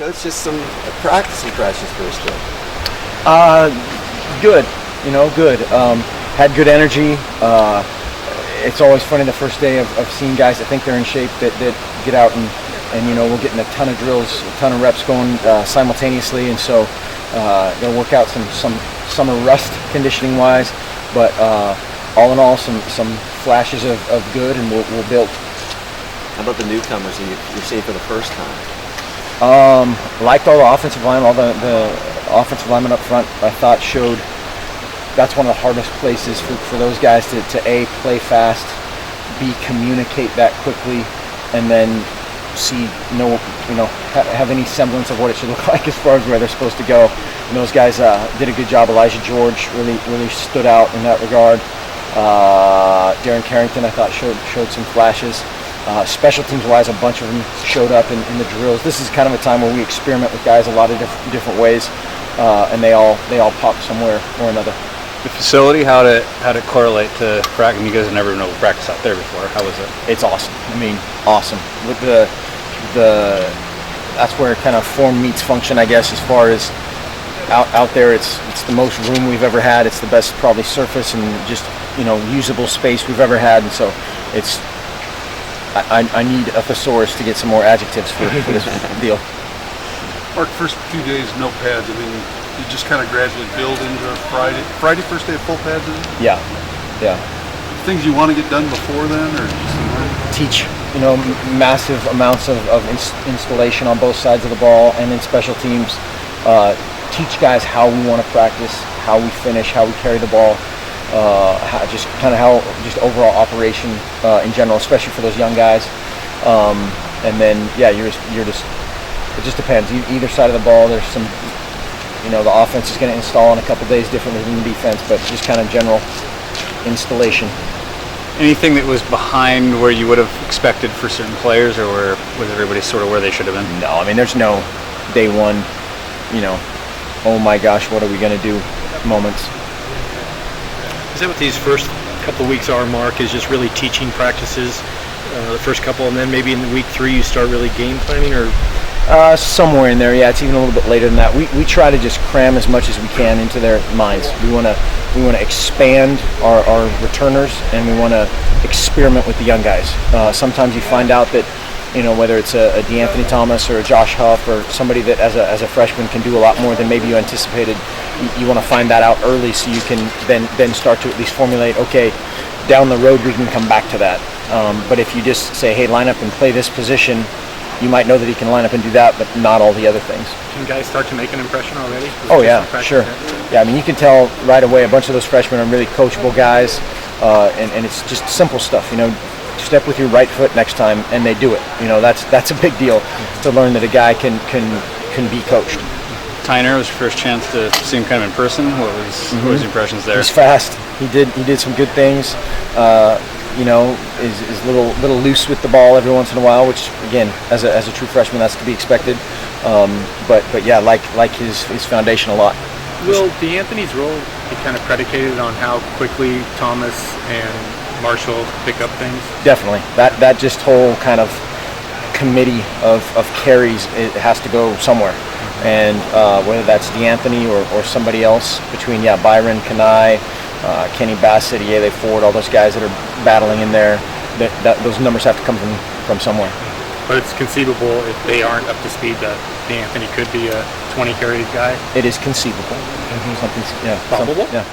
Coach, just some practice impressions first day. Good. Good. Had good energy. It's always funny the first day of seeing guys that think they're in shape that get out and we're getting a ton of drills, a ton of reps going simultaneously, and so gonna work out some summer rust conditioning wise, but all in all some flashes of good, and we'll build. How about the newcomers you're seeing for the first time? Liked all the offensive line, all the offensive linemen up front. I thought showed that's one of the hardest places for those guys to A, play fast, B, communicate that quickly, and then C, have any semblance of what it should look like as far as where they're supposed to go. And those guys did a good job. Elijah George really stood out in that regard. Darren Carrington, I thought showed some flashes. Special teams wise, a bunch of them showed up in the drills. This is kind of a time where we experiment with guys a lot of different ways, and they all pop somewhere or another. The facility, how did it correlate to practice? You guys have never been practice out there before. How was it? It's awesome. I mean, awesome. With the that's where kind of form meets function, I guess. As far as out there, it's the most room we've ever had. It's the best probably surface and just usable space we've ever had, and so it's. I need a thesaurus to get some more adjectives for this deal. Mark, first few days, no pads. I mean, you just kind of gradually build into a Friday first day of full pads, is it? Yeah. Things you want to get done before then, or just teach, massive amounts of installation on both sides of the ball, and in special teams, teach guys how we want to practice, how we finish, how we carry the ball. Just overall operation in general, especially for those young guys, and then you're just it just depends. Either side of the ball, there's some, the offense is going to install in a couple days differently than the defense, but just kind of general installation. Anything that was behind where you would have expected for certain players, or was everybody sort of where they should have been? No, I mean there's no day one, oh my gosh, what are we going to do moments. Is that what these first couple of weeks are, Mark, is just really teaching practices, the first couple, and then maybe in week 3 you start really game planning, or? Somewhere in there, yeah. It's even a little bit later than that. We try to just cram as much as we can into their minds. We want to expand our returners, and we want to experiment with the young guys. Sometimes you find out that, whether it's a DeAnthony Thomas or a Josh Huff or somebody that as a freshman can do a lot more than maybe you anticipated. You want to find that out early so you can then start to at least formulate, okay, down the road we can come back to that. But if you just say, hey, line up and play this position, you might know that he can line up and do that, but not all the other things. Can guys start to make an impression already? Oh yeah, sure. Yeah, I mean you can tell right away. A bunch of those freshmen are really coachable guys, and it's just simple stuff. Step with your right foot next time, and they do it. That's a big deal to learn that a guy can be coached. Tyner, was your first chance to see him kind of in person. What was your impressions there? He's fast. He did some good things. Is a little loose with the ball every once in a while, which again, as a true freshman, that's to be expected. But yeah, like his foundation a lot. Will DeAnthony's role be kind of predicated on how quickly Thomas and Marshall pick up things? Definitely. That just whole kind of committee of carries, it has to go somewhere. And whether that's DeAnthony or somebody else between Byron, Kanai, Kenny Bassett, Yele Ford, all those guys that are battling in there, those numbers have to come from somewhere. But it's conceivable if they aren't up to speed that DeAnthony could be a 20 carry guy? It is conceivable. Probable? Yeah.